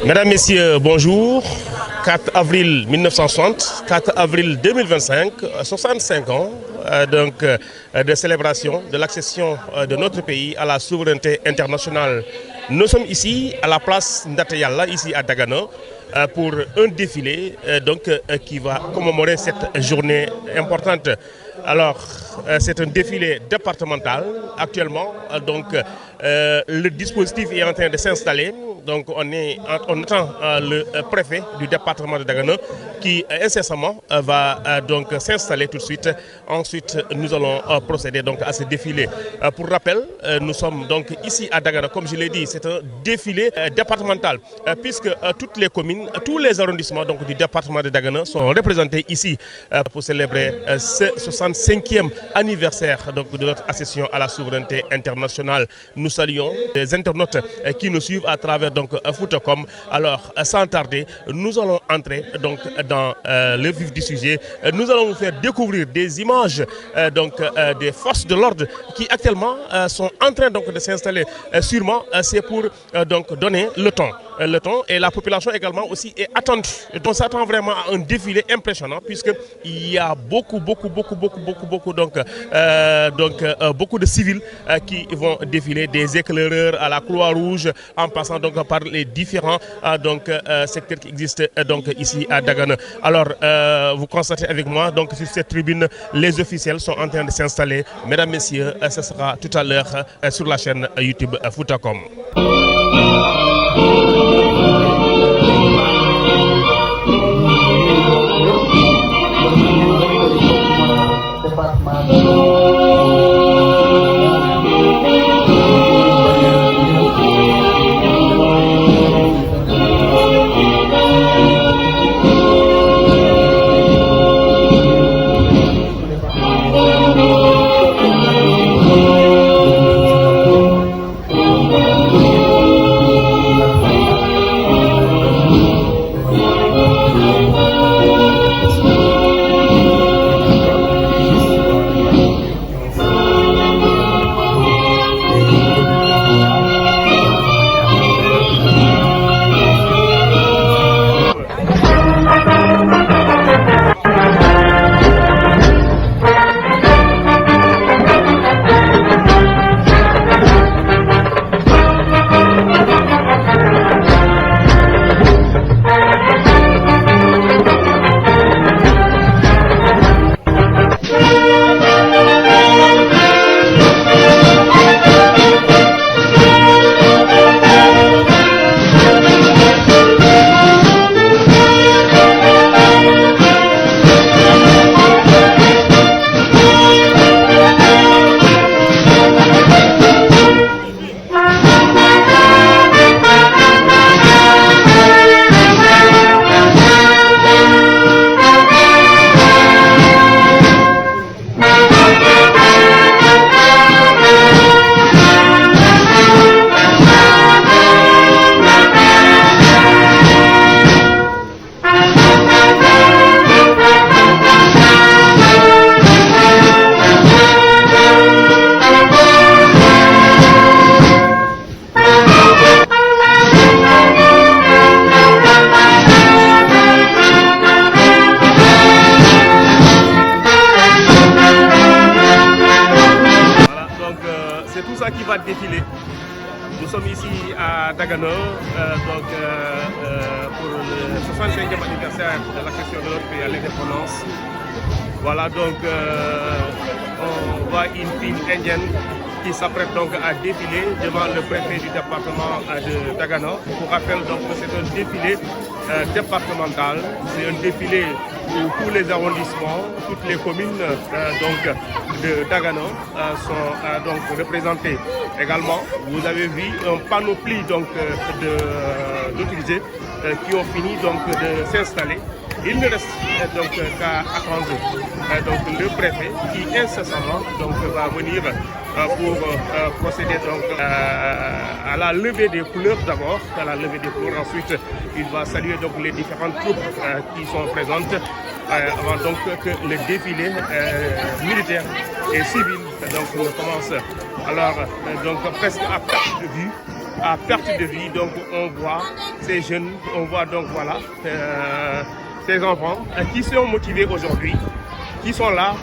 Mesdames, Messieurs, bonjour. 4 avril 1960, 4 avril 2025, 65 ans de célébration de l'accession de notre pays à la souveraineté internationale. Nous sommes ici à la place Ndate-Yalla, ici à Dagana, pour un défilé qui va commémorer cette journée importante. Alors, c'est un défilé départemental. Actuellement, le dispositif est en train de s'installer. Donc, on attend le préfet du département de Dagana qui incessamment va s'installer tout de suite. Ensuite, nous allons procéder donc à ce défilé. Pour rappel, nous sommes donc ici à Dagana, comme je l'ai dit, c'est un défilé départemental puisque toutes les communes, tous les arrondissements donc, du département de Dagana sont représentés ici pour célébrer ce 65e anniversaire donc, de notre accession à la souveraineté internationale. Nous saluons les internautes qui nous suivent à travers Footacom. Alors, sans tarder, nous allons entrer donc dans le vif du sujet. Nous allons vous faire découvrir des images des forces de l'ordre qui actuellement sont en train de s'installer. Sûrement, c'est pour donner le temps. Le temps et la population également aussi est attendue. On s'attend vraiment à un défilé impressionnant puisqu'il y a beaucoup de civils qui vont défiler, des éclaireurs à la Croix-Rouge en passant donc par les différents secteurs qui existent ici à Dagana. Alors vous constatez avec moi donc sur cette tribune les officiels sont en train de s'installer. Mesdames, Messieurs, ce sera tout à l'heure sur la chaîne YouTube Footacom. Qui va défiler. Nous sommes ici à Dagana pour le 65e anniversaire de l'accession de notre pays à l'indépendance. Voilà donc on voit une file indienne qui s'apprête donc à défiler devant le préfet du département de Dagana. Pour rappel donc c'est un défilé départemental, c'est un défilé où tous les arrondissements, toutes les communes de Dagana sont représentés. Également, vous avez vu un panoplie d'utilisés qui ont fini de s'installer. Il ne reste qu'à attendre le préfet qui incessamment va venir pour procéder à la levée des couleurs d'abord, à la levée des couleurs. Ensuite, il va saluer les différentes troupes qui sont présentes avant que le défilé militaire et civil ne commence. Alors, presque à perte de vue, à perte de vie. Donc on voit ces jeunes, on voit donc voilà ces enfants qui sont motivés aujourd'hui, qui sont là.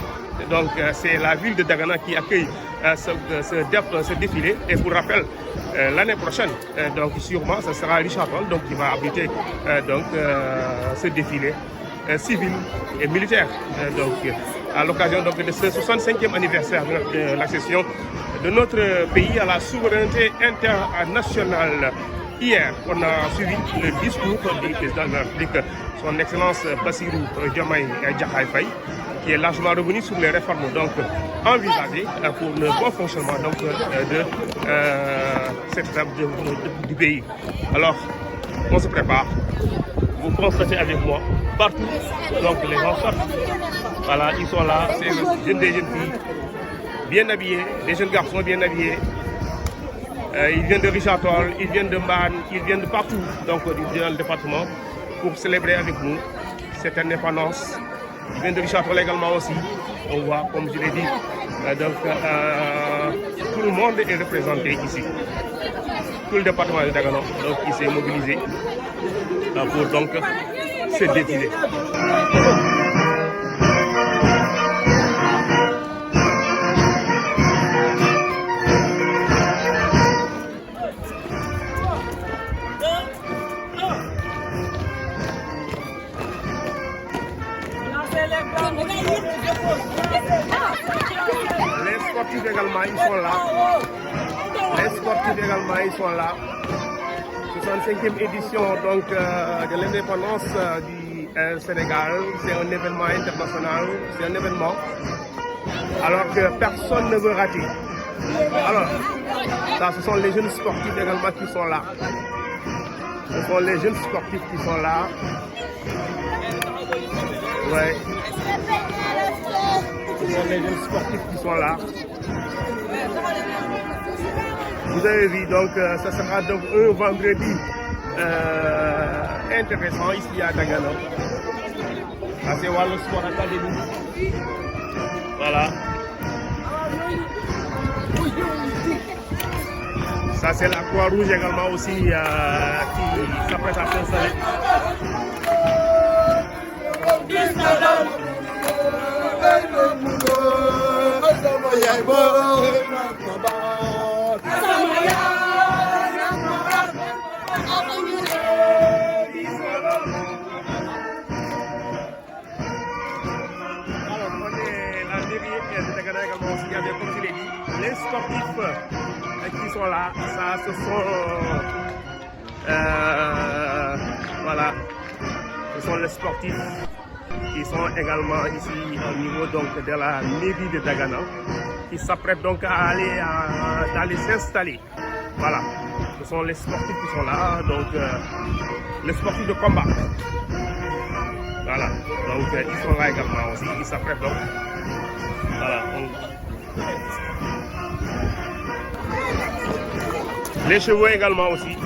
Donc c'est la ville de Dagana qui accueille ce défilé. Et pour rappel, l'année prochaine, donc sûrement, ce sera Richard Toll donc qui va abriter ce défilé civil et militaire. Donc à l'occasion donc de ce 65e anniversaire de l'accession de notre pays à la souveraineté internationale. Hier, on a suivi le discours du président de la République, son Excellence Bassirou Diomaye Diakhar Faye, qui est largement revenu sur les réformes donc envisagées pour le bon fonctionnement donc de cette étape du pays. Alors, on se prépare. Vous constatez avec moi partout, donc les gens sortent. Voilà, ils sont là, c'est des jeunes filles bien habillés, des jeunes garçons bien habillés. Ils viennent de Richard Toll, ils viennent de Mbane, ils viennent de partout, donc dans le département, pour célébrer avec nous cette indépendance. Ils viennent de Richard Toll également aussi. On voit, comme je l'ai dit, tout le monde est représenté ici. Tout le département de Dagana, donc il s'est mobilisé pour donc se défiler. Les sportifs également, ils sont là. Les sportifs également, ils sont là. 65e édition donc, de l'indépendance du Sénégal. C'est un événement international, c'est un événement. Alors que personne ne veut rater. Alors, ça, ce sont les jeunes sportifs également qui sont là. Ce sont les jeunes sportifs qui sont là. Ouais. Ce sont les jeunes sportifs qui sont là. Vous avez vu, donc, ça sera donc un vendredi intéressant ici à Dagana. Ça, c'est Wallo Sport Academy. Voilà. Ça, c'est la Croix-Rouge également aussi qui s'apprête à s'installer. Les sportifs qui sont là, ça ce sont voilà, ce sont les sportifs qui sont également ici au niveau donc de la mairie de Dagana, qui s'apprêtent donc à aller s'installer. Voilà, ce sont les sportifs qui sont là, donc les sportifs de combat. Voilà, donc ils sont là également aussi, ils s'apprêtent donc. Voilà. Les chevaux également aussi.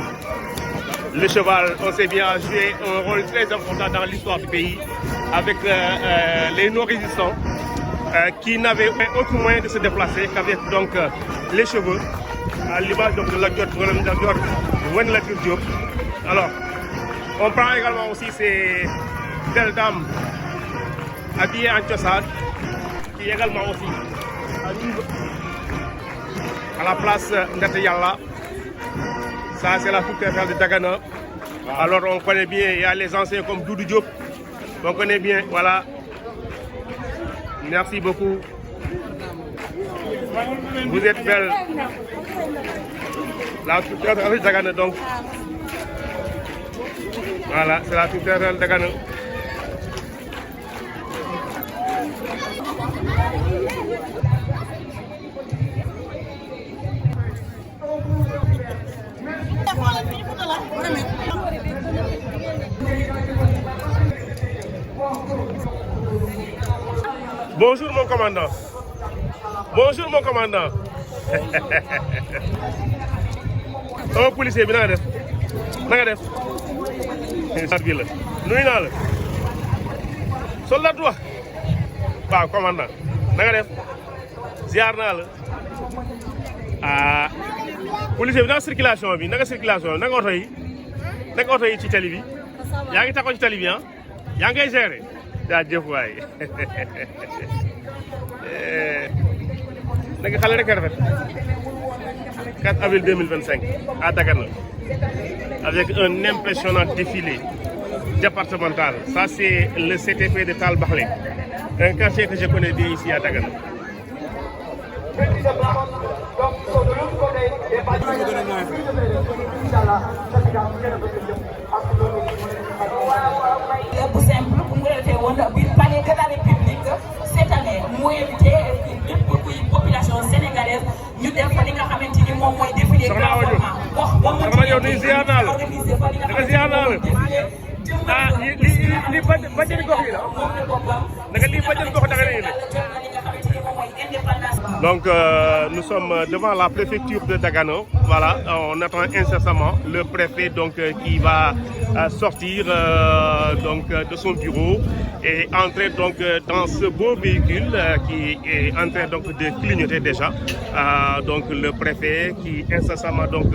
Le cheval, on sait bien, a joué un rôle très important dans l'histoire du pays avec les non-résistants qui n'avaient aucun moyen de se déplacer qu'avec donc les chevaux, à l'image de la Diop. Alors, on prend également aussi ces belles dames habillées en Tchossad, qui également aussi arrivent à la place Ndate Yalla. Ça, c'est la toute de Dagana. Alors, on connaît bien, il y a les anciens comme Doudou Diop. On connaît bien, voilà. Merci beaucoup. Vous êtes belle. La toute de Dagana, donc. Voilà, c'est la toute de Dagana. Bonjour mon commandant. Bonjour mon commandant. Un policier bi na nga def. Na nga def. Bi la. Nuyu naa la. Soldat wax. Waaw commandant. Na nga def. Ziar naa la. Ah. policier bi naka circulation bi naka circulation bi naka oto yi ci tali bi yaa ngi taxaw ci tali bi ah yaa ngi koy gérer jaajëf waay naka xale rek a rafet 4 avril 2025 à Dagana avec un impressionnant défilé départemental. Ça c'est le CTP de Tal Bahlé, un quartier que je connais bien ici à Dagana. bu simple bu nga defee woon biir palais de la République cette année mu invité bépp kuy population sénégalaise ñu def fa li nga xamante ni moom mooy défilé grand format wax ba mu organisé fa li nga xamante li bajjani gox yi la da nga li bajjani gox Dagana yi donc nous sommes devant la préfecture de Dagana. Voilà, on attend incessamment le préfet donc qui va sortir donc de son bureau et entrer donc dans ce beau véhicule qui est en train donc de clignoter déjà. Donc le préfet qui incessamment donc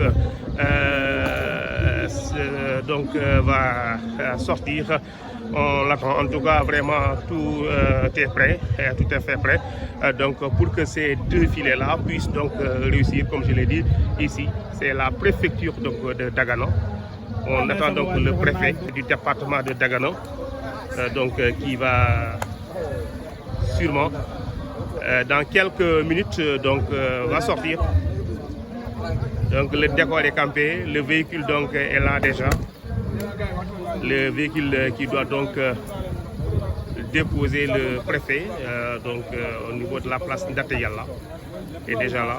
va sortir. On l'attend, en tout cas vraiment tout est prêt, tout est fait prêt donc pour que ces deux filets-là puissent donc réussir, comme je l'ai dit ici, c'est la préfecture donc de Dagana. On attend donc le préfet du département de Dagana donc qui va sûrement dans quelques minutes donc va sortir. Donc le décor est campé, le véhicule donc est là déjà. Le véhicule qui doit donc déposer le préfet donc au niveau de la place Ndaté Yalla est déjà là.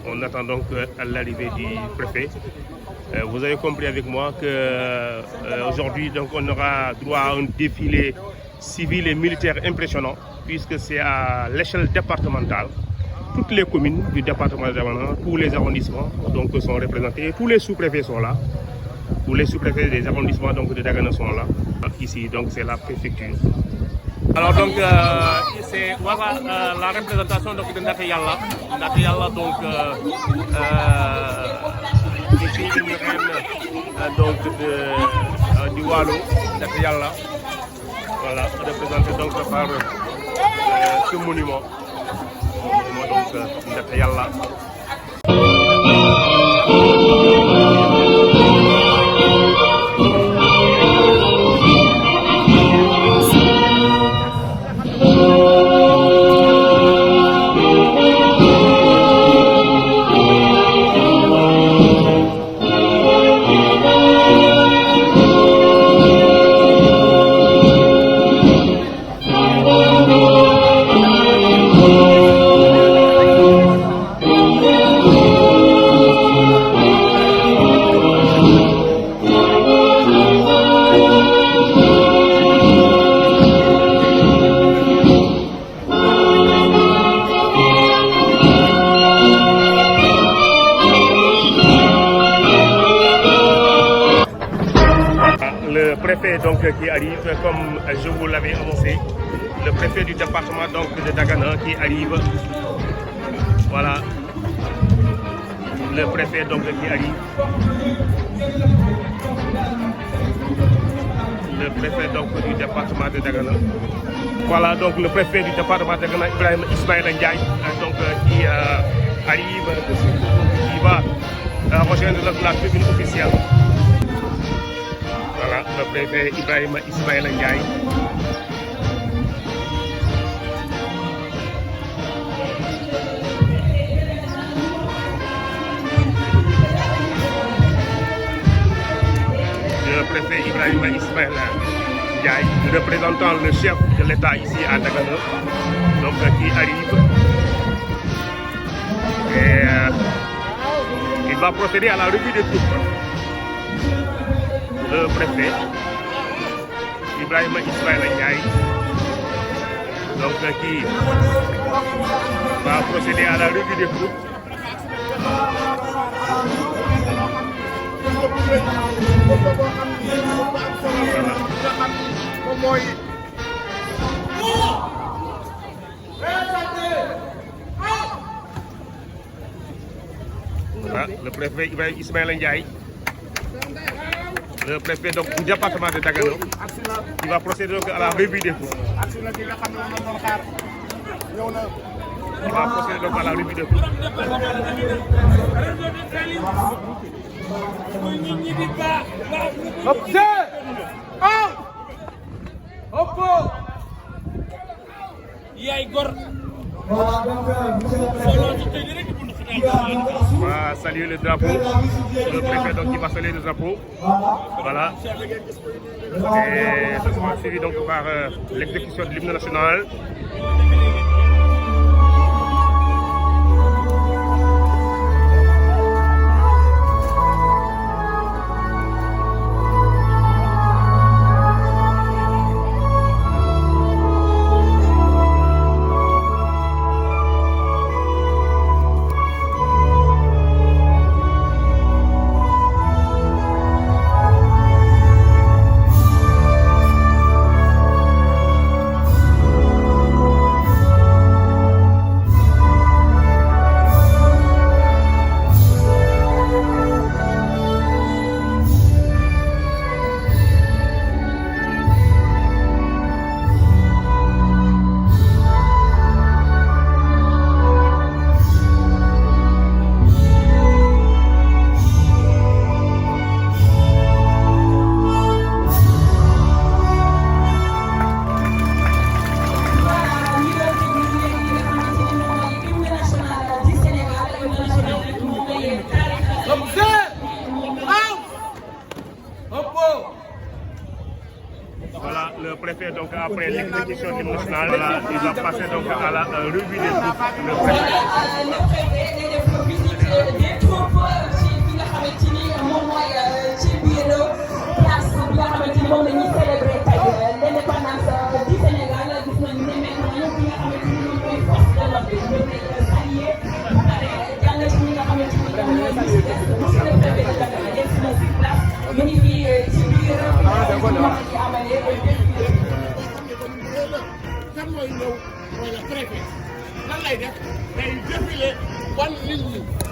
On attend donc l'arrivée du préfet. Vous avez compris avec moi que aujourd'hui donc on aura droit à un défilé civil et militaire impressionnant puisque c'est à l'échelle départementale. Toutes les communes du département de Dagana, tous les arrondissements donc sont représentés, tous les sous-préfets sont là. Tous les sous-préfets des arrondissements donc, de Dagana sont là. Ici, donc, c'est la préfecture. Alors, donc, c'est voilà, la représentation donc, de Ndaté Yalla. Ndaté Yalla, donc, ici, une reine donc, du Walo, Ndaté Yalla. Voilà, représentée donc par ce monument. Donc, Ndaté Yalla. Le préfet donc qui arrive, comme je vous l'avais annoncé, le préfet du département donc de Dagana qui arrive. Voilà, le préfet donc qui arrive. Le préfet donc du département de Dagana. Voilà donc le préfet du département de Dagana, Ibrahima Ismaïla Ndiaye, donc qui arrive, qui va rejoindre la tribune officielle. Voilà, le préfet Ibrahima Ismaïla Ndiaye. Le préfet Ibrahima Ismaïla Ndiaye, représentant le chef de l'État ici à Dagana, donc qui arrive. Et il va procéder à la revue des troupes. Le préfet Ibrahima Ismaïla Ndiaye, donc qui va procéder à la revue des troupes. Voilà, le préfet Ismaïla Ndiaye, le préfet donc, du département de Dagana, qui va procéder donc à la revue des cours. Il va procéder donc à la revue des cours. On va saluer le drapeau, le préfet donc qui va saluer le drapeau. Voilà. Et ça sera suivi donc par l'exécution de l'hymne national. Voilà, le préfet, donc après l'exécution de l'hymne national, voilà, il va passer donc à la revue des troupes. Le préfet des troupes ci bi nga xamante ni moom mooy ci biir place bi nga xamante ni moom la ñuy célébrer tey l'indépendance du Sénégal gis nañu ne maintenant bi nga xamante ni ñoom ñooy force de l'ordre bi ñoom lay saluer bu paree jàll ci ñi nga xamante ni ñoom ñooy monsieur le préfet de Dagana yegg si na si place mu ngi fii ci biir moom la ñuy amalee kan mooy ñëw mooy le préfet lan lay def day défilé wan nit ñi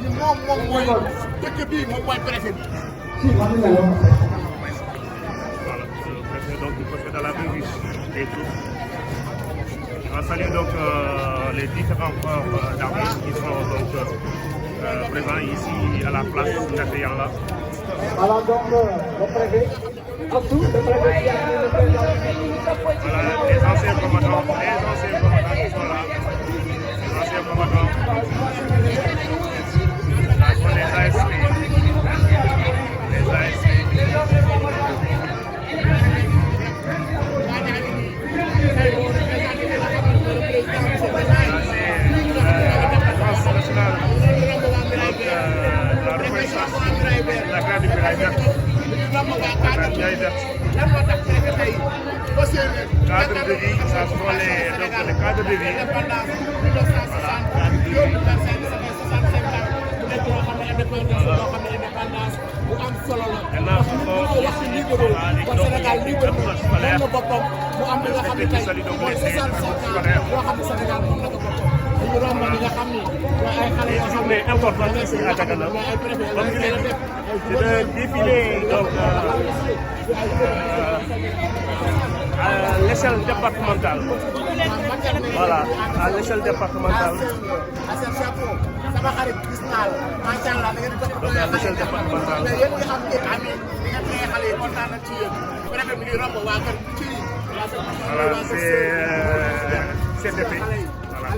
ni moom mooy dëkk bii moom mooy préfet bi. Voilà, le préfet donc il procède à la revue des troupes. On va saluer donc les différents corps d'armée qui sont donc présents ici à la place Ngaté Yalla. Alors donc le préfet, Voilà, les anciens combattants qui sont là. Les anciens combattants. Là sont les ASP. Les ASP. Là c'est la France nationale. Donc la reconnaissance de la grande médaille verte. La grande médaille verte. Cadre de vie, ça sont les cadres de vie. Voilà, cadre de vie. Maintenant, ce sont les Sénégal libre scolaire. Respecter qui saluent donc les scolaires. Une journée importante ici à Dagana. Comme je l'ai dit, c'est un défilé donc, à l'échelle départementale. Voilà, à l'échelle départementale. Donc à l'échelle départementale. Voilà, c'est CDP. Voilà.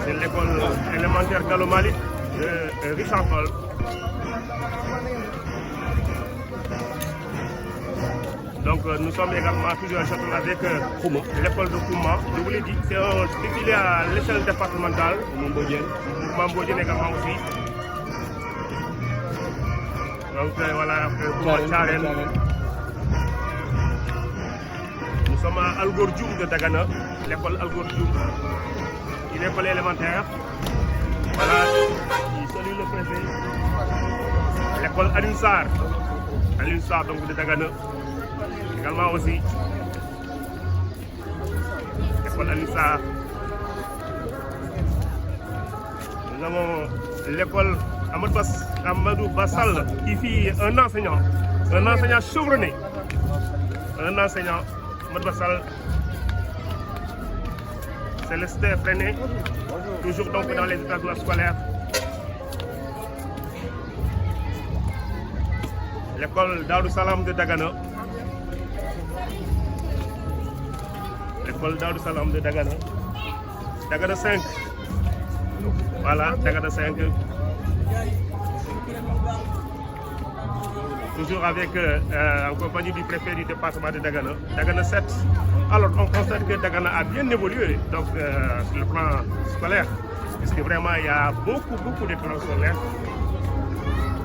C'est l'école élémentaire Gallo Malick de Richard Toll. Donc nous sommes également toujours à Château avec l'école de Kouma. Je vous l'ai dit, c'est un défilé à l'échelle départementale. Mambodien également aussi. Donc voilà, Kouma Tcharen. Nous sommes à Algor Dioum de Dagana, l'école Algor Dioum. Une école élémentaire. Voilà, il salue le préfet. l'école Alioune Sarr donc de Dagana, également aussi l'école Alioune Sarr. Nous avons l'école Amadou Bassal qui fut un enseignant chevronné, Amadou Bassal. Célestin Freinet, toujours donc dans les établissements scolaires. L'école Darou Salam de Dagana. L'école Darou Salam de Dagana. Dagana 5. Voilà, Dagana 5. Toujours avec, en compagnie du préfet du département de Dagana. Dagana 7. Alors, on constate que Dagana a bien évolué donc, sur le plan scolaire, parce que vraiment, il y a beaucoup d'écoles scolaires.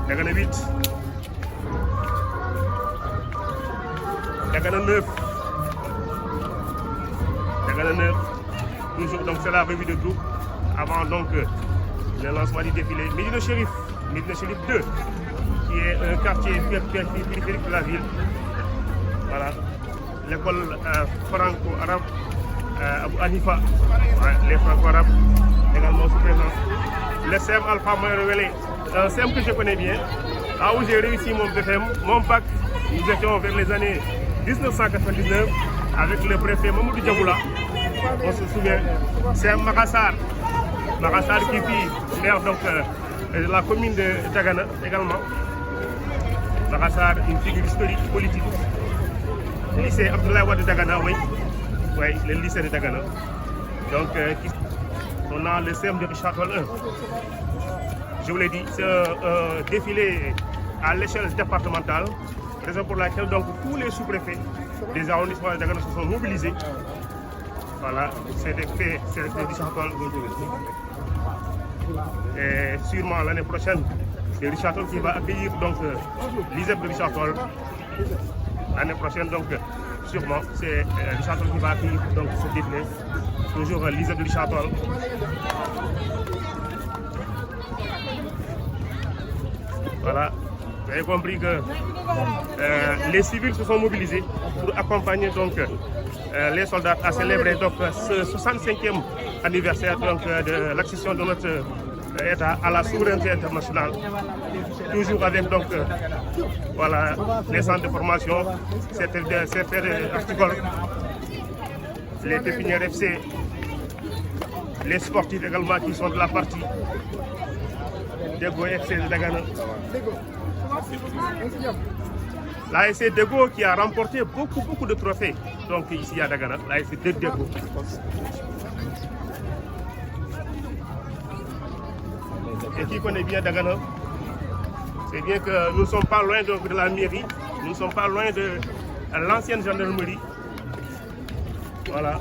Dagana 8. Dagana 9. Dagana 9. Toujours, donc, c'est la revue de groupe, avant donc le lancement du défilé. Médina Chérif 2, qui est un quartier périphérique de la ville. Voilà. L'école franco-arabe Abou Hanifa, ouais, les franco-arabes également sous présent. Le CEM Alpha Moyenne, un CEM que je connais bien, là où j'ai réussi mon BFM, mon bac, nous étions vers les années 1999 avec le préfet Mamoudou Diaboula, on se souvient. CEM Makassar qui fit maire donc de la commune de Dagana également. Makassar, une figure historique politique. Le lycée Abdoulaye Wade de Dagana, oui, le lycée de Dagana. Donc, on a le CEM de Richard Toll 1. Je vous l'ai dit, c'est un défilé à l'échelle départementale, raison pour laquelle donc, tous les sous-préfets des arrondissements de Dagana se sont mobilisés. Voilà, c'est des faits, c'est Richard Toll. Et sûrement l'année prochaine, c'est Richard Toll qui va accueillir donc l'ISEP de Richard Toll. L'année prochaine, donc, sûrement, c'est Richard Toll qui va accueillir donc, ce défilé. Toujours l'ISEP de Richard Toll. Voilà, vous avez compris que les civils se sont mobilisés pour accompagner donc, les soldats à célébrer donc, ce 65e anniversaire donc, de l'accession de notre État à la souveraineté internationale. Toujours avec donc, voilà, les centres de formation, certains articles, les pépinières FC, les sportifs également qui sont de la partie Dego FC de Dagana. L'ASC Dego qui a remporté beaucoup de trophées donc ici à Dagana, l'ASC Dego. Et qui connaît bien Dagana, c'est bien que nous ne sommes pas loin donc, de la mairie, nous ne sommes pas loin de l'ancienne gendarmerie. Voilà,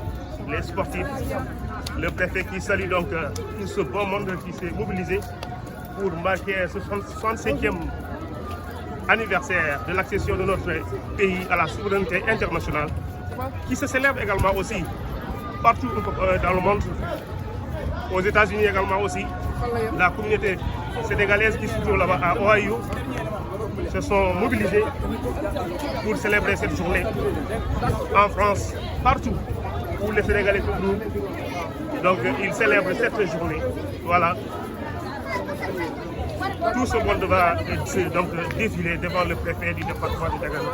les sportifs, le préfet qui salue donc tout ce bon monde qui s'est mobilisé pour marquer ce 65e anniversaire de l'accession de notre pays à la souveraineté internationale, qui se célèbre également aussi partout dans le monde, aux États-Unis également aussi. La communauté sénégalaise qui se trouve là-bas à Ohio se sont mobilisés pour célébrer cette journée. En France, partout où les Sénégalais se trouvent, donc ils célèbrent cette journée. Voilà. Tout ce monde va donc défiler devant le préfet du département de Dagana.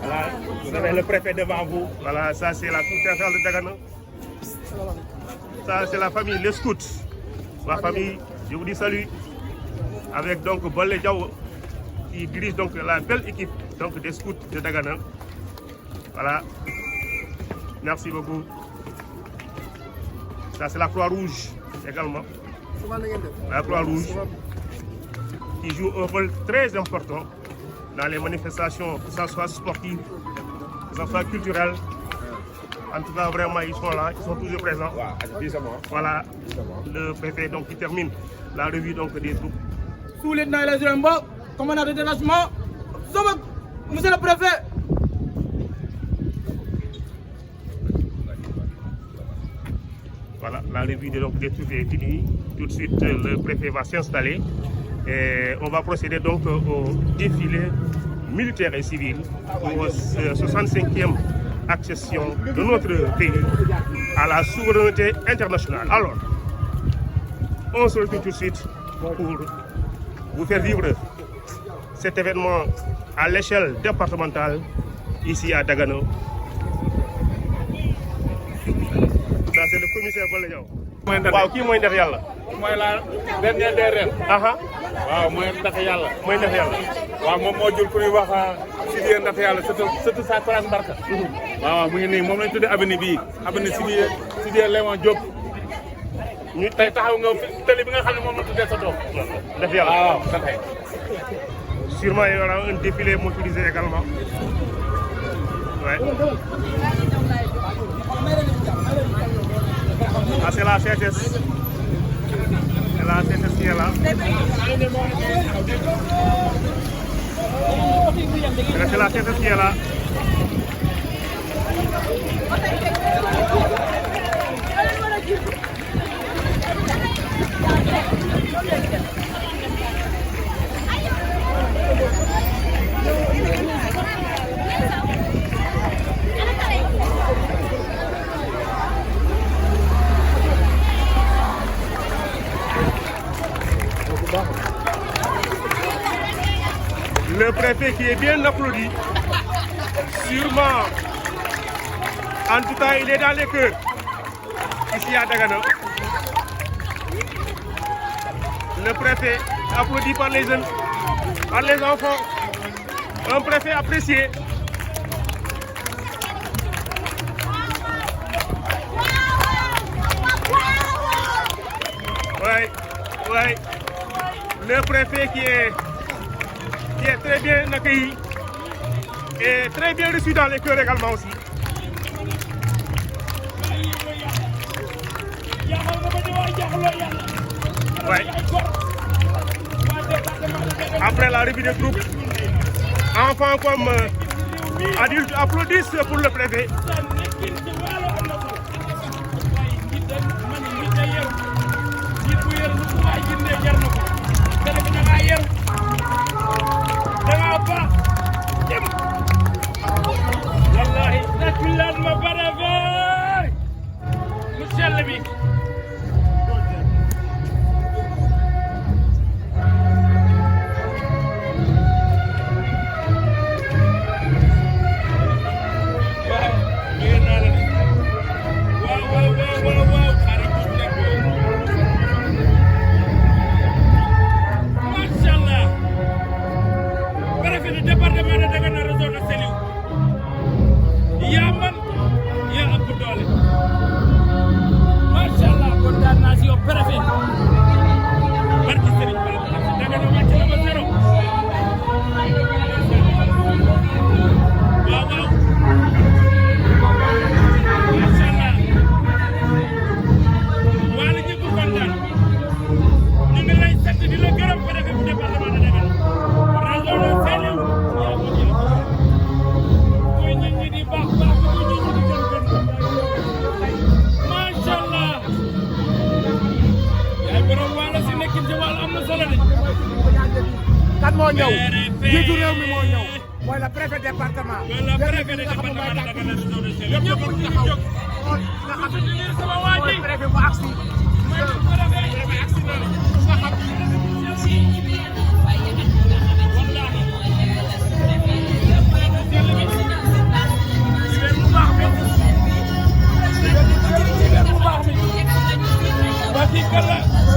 Voilà, vous avez le préfet devant vous. Voilà, ça c'est la Cour centrale de Dagana. Ça c'est la famille, les scouts. Ma famille, je vous dis salut. Avec donc Bolle Diaw qui dirige donc la belle équipe donc, des scouts de Dagana. Voilà. Merci beaucoup. Ça c'est la Croix-Rouge également. La Croix-Rouge qui joue un rôle très important dans les manifestations, que ce soit sportives, que ce soit culturelles. En tout cas, vraiment, ils sont là, ils sont toujours présents. Voilà, le préfet donc, qui termine la revue donc, des troupes. Sous-lieutenant Elhadji Mbow, commandant de détachement, monsieur le préfet. Voilà, la revue des troupes est finie. Tout de suite, le préfet va s'installer Et on va procéder donc au défilé militaire et civil pour 65e accession de notre pays à la souveraineté internationale. Alors, on se retrouve tout de suite pour vous faire vivre cet événement à l'échelle départementale ici à Dagano. Ça c'est le commissaire Balla Diaw. waaw kii mooy ndax yàlla. mooy la dernière des reines. waaw mooy ndax yàlla. mooy ndax yàlla. waaw moom moo jur ku ñuy wax Sidiye ndax yàlla surtout sa place Barka. waaw mu ngi nii moom lañ tuddee avenue bii avenue Sidiye Léon Diop. ñu tey taxaw nga télé bi nga xam ne moom la tuddee sa doom. ndax yàlla waaw ndax. Sûrement il y aura un défilé motorisé également. Ouais. Ah, c'est la CSS. C'est la CSS qui est là. C'est la CSS qui est là. Le préfet qui est bien applaudi, sûrement, en tout cas il est dans les cœurs, ici à Dagano. Le préfet applaudi par les jeunes, par les enfants, un préfet apprécié. Oui, le préfet qui est très bien accueilli et très bien reçu dans les cœurs également aussi. Ouais. Après la revue des troupes, enfants comme adultes applaudissent pour le préfet. wallahi nakulan ma barave monsieur bi kan moo ñëw jiitu réew mi moo ñëw mooy le préfet département. le préfet département de Dagana région de Saint-Louis. ñëpp ñu taxaw nga xam ne mooy préfet bu agsi.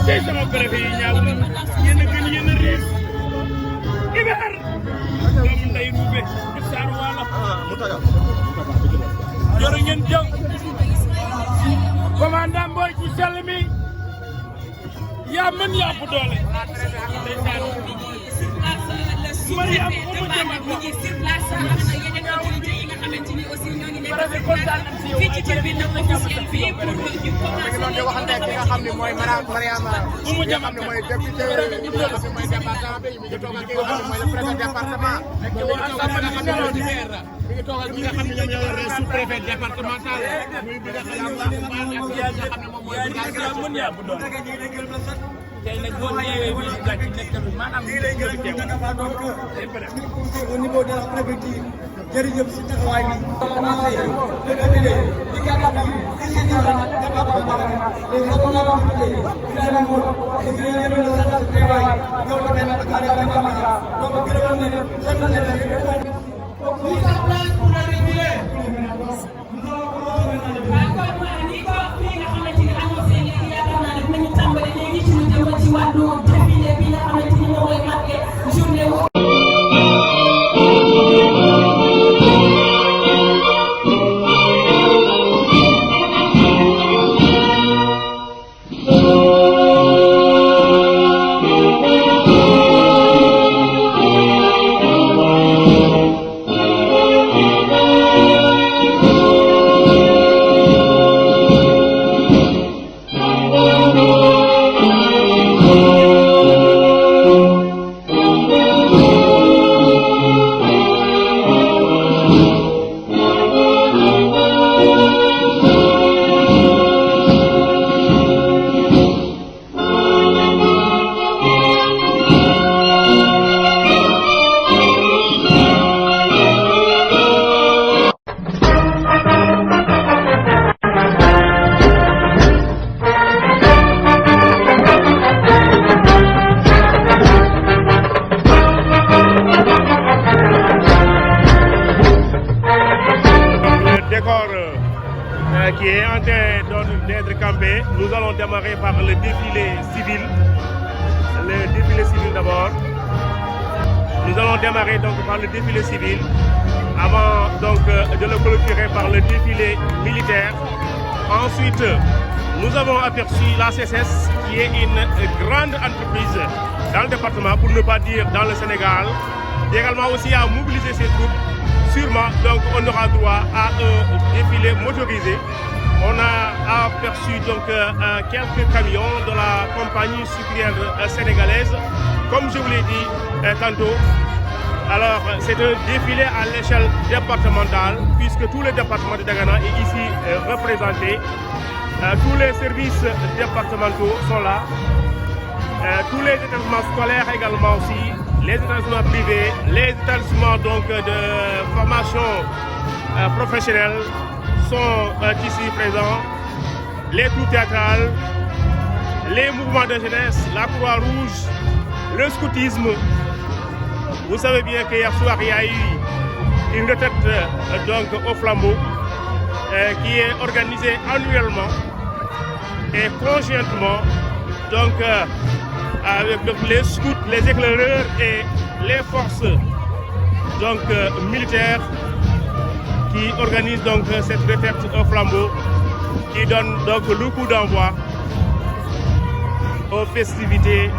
tey sama préfet yi ñaaw yéen a gën yéen a riis Iber doomu nday ruube di saaru wala jërë ngeen jëf commandant Mboy ci sell mi yaa mën yaa ëpp doole Mariam bu mu jëmat ko préfet kontaan nañ ci yow léegi noonu di waxante ki nga xam ne mooy Mariama bu mu nga xam ne mooy député bi nga xam ne mooy département bi mi ngi toog ak ki nga xam ne mooy le préfet département mi ngi toog ak ñi nga xam ne ñoom ñoo yor sous préfet départemental muy bi nga xam ne moom mooy tey nag boo ñëwee fii ci gàcce nekk tamit maanaam lii lay njëriñ ñu nga dafa donc au niveau de la préfecture jërëjëf si taxawaay bi commencé le défilé di gàttal ici dans la département les honorables députés Ibrahima Mbodj et bien le centre de travail ñoo ko nekk ak les camarades donc gërëm nañ leen sant nañ leen mise en place pour le défilé wàllu défilé bi nga xamante ni moom mooy marqué journée wu. Qui est en train d'être campé. Nous allons démarrer par le défilé civil. Le défilé civil d'abord. Nous allons démarrer donc par le défilé civil avant donc de le clôturer par le défilé militaire. Ensuite, nous avons aperçu la CSS qui est une grande entreprise dans le département, pour ne pas dire dans le Sénégal, qui également aussi à mobiliser ses troupes. Sûrement, donc, on aura droit à un défilé motorisé. On a aperçu donc quelques camions de la compagnie sucrière sénégalaise, comme je vous l'ai dit tantôt. Alors, c'est un défilé à l'échelle départementale, puisque tout le département de Dagana est ici représenté. Tous les services départementaux sont là. Tous les établissements scolaires également aussi. Les établissements privés, les établissements donc de formation professionnelle sont ici présents, les troupes théâtrales, les mouvements de jeunesse, la Croix-Rouge, le scoutisme. Vous savez bien qu'hier soir il y a eu une retraite donc au flambeau qui est organisée annuellement et conjointement donc avec les scouts, les éclaireurs et les forces donc militaires qui organisent donc cette retraite au flambeau, qui donne donc le coup d'envoi aux festivités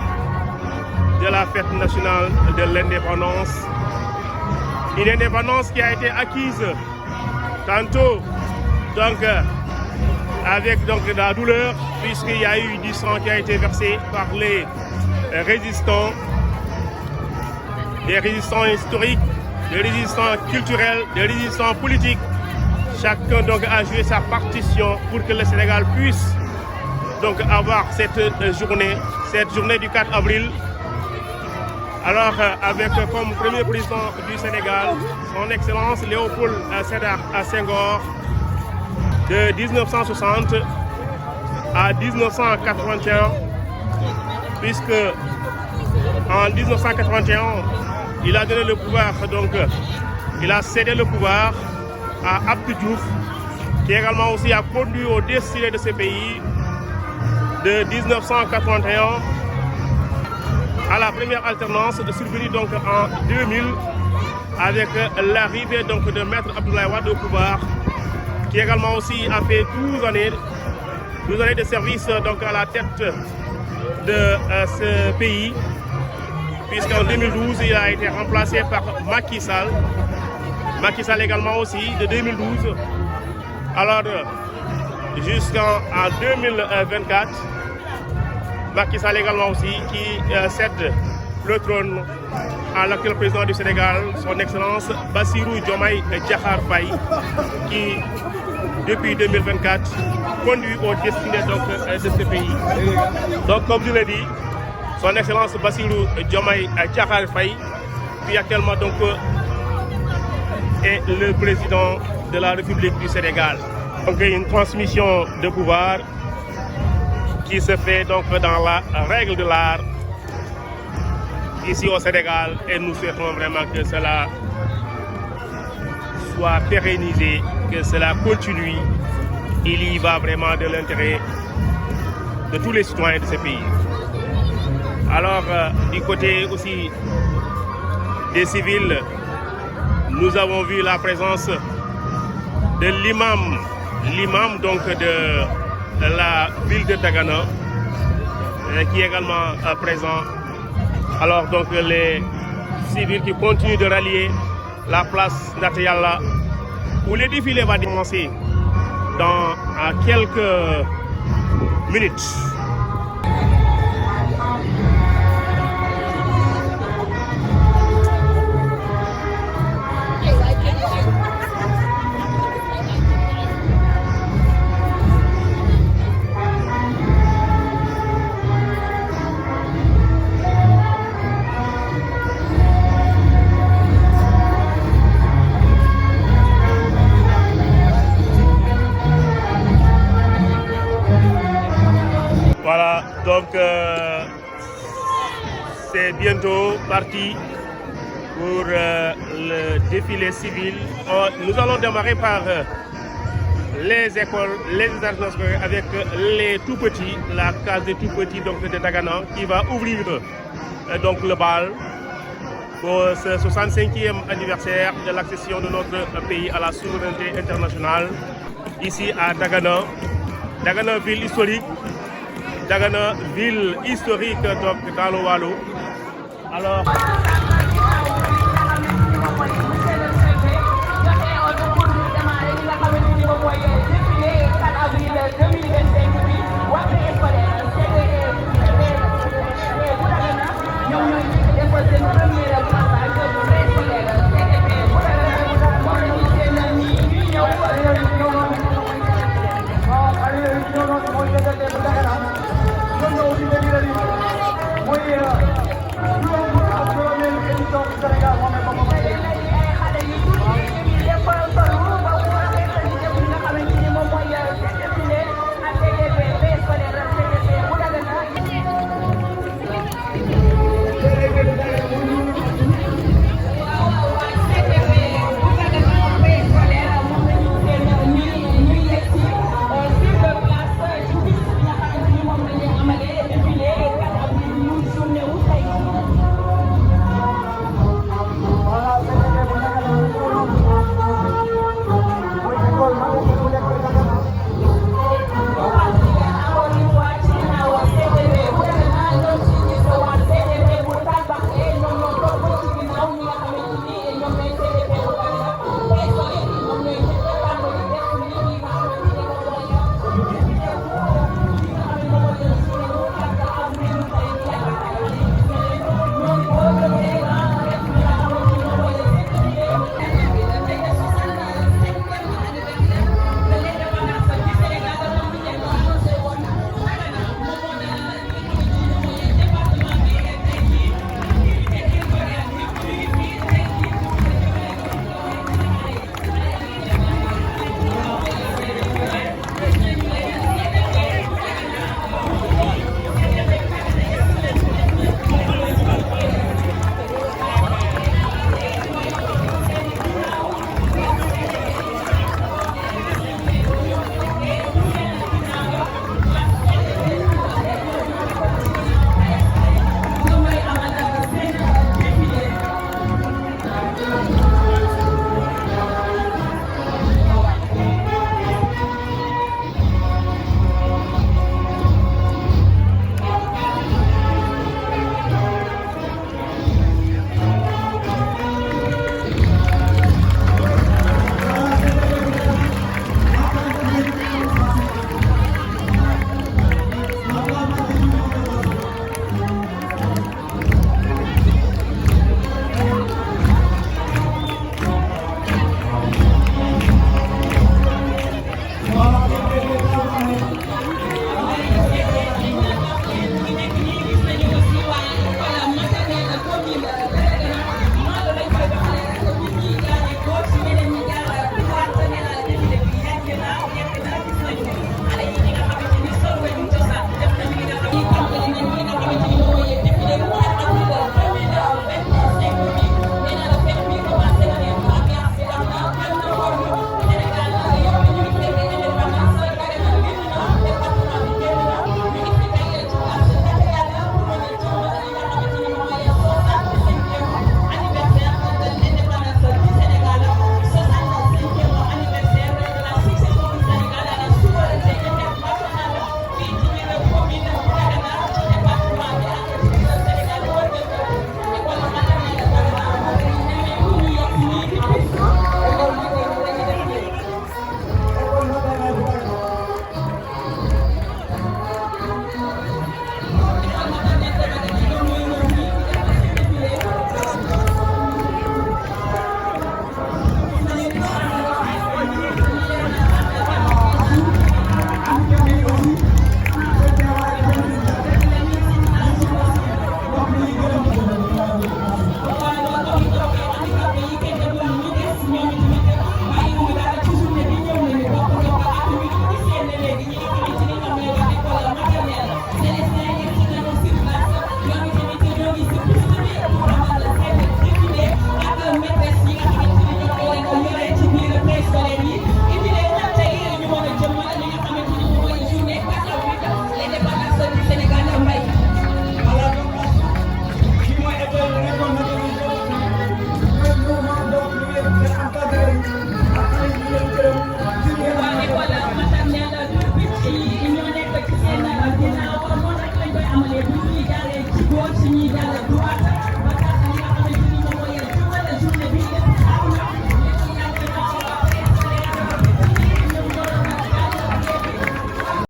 de la fête nationale de l'indépendance. Une indépendance qui a été acquise tantôt donc avec donc de la douleur, puisqu'il y a eu du sang qui a été versé par les résistants, des résistants historiques, des résistants culturels, des résistants politiques. Chacun donc a joué sa partition pour que le Sénégal puisse donc avoir cette journée du 4 avril. Alors avec comme premier président du Sénégal, son Excellence Léopold Sédar Senghor, de 1960 à 1981, puisque en 1981, il a donné le pouvoir, donc il a cédé le pouvoir à Abdou Diouf, qui également aussi a conduit au destin de ce pays de 1981 à la première alternance survenue donc en 2000 avec l'arrivée donc de Maître Abdoulaye Wade au pouvoir, qui également aussi a fait 12 années de service donc à la tête de ce pays, puisqu'en 2012 il a été remplacé par Macky Sall. Macky Sall également aussi de 2012. Alors jusqu'en 2024, Macky Sall également aussi qui cède le trône à l'actuel président du Sénégal, son Excellence Bassirou Diomaye Diakhar Faye, qui depuis 2024 conduit au destiné donc de ce pays. Donc comme je l'ai dit, son Excellence Bassirou Diomaye Diakhar Faye, qui actuellement donc est le président de la République du Sénégal. Donc une transmission de pouvoir qui se fait donc dans la règle de l'art ici au Sénégal, et nous souhaitons vraiment que cela soit pérennisé, que cela continue. Il y va vraiment de l'intérêt de tous les citoyens de ce pays. Alors, du côté aussi des civils, nous avons vu la présence de l'imam donc de la ville de Dagana, qui est également présent. Alors donc les civils qui continuent de rallier la place Nateyalla, où le défilé va commencer dans quelques minutes. Voilà, donc c'est bientôt parti pour le défilé civil. Nous allons démarrer par les écoles, les établissements avec les tout petits, la case des tout petits donc de Dagana, qui va ouvrir donc le bal pour ce 65e anniversaire de l'accession de notre pays à la souveraineté internationale, ici à Dagana, Dagana ville historique. Dagana, ville historique donc dans le Waalo. Alors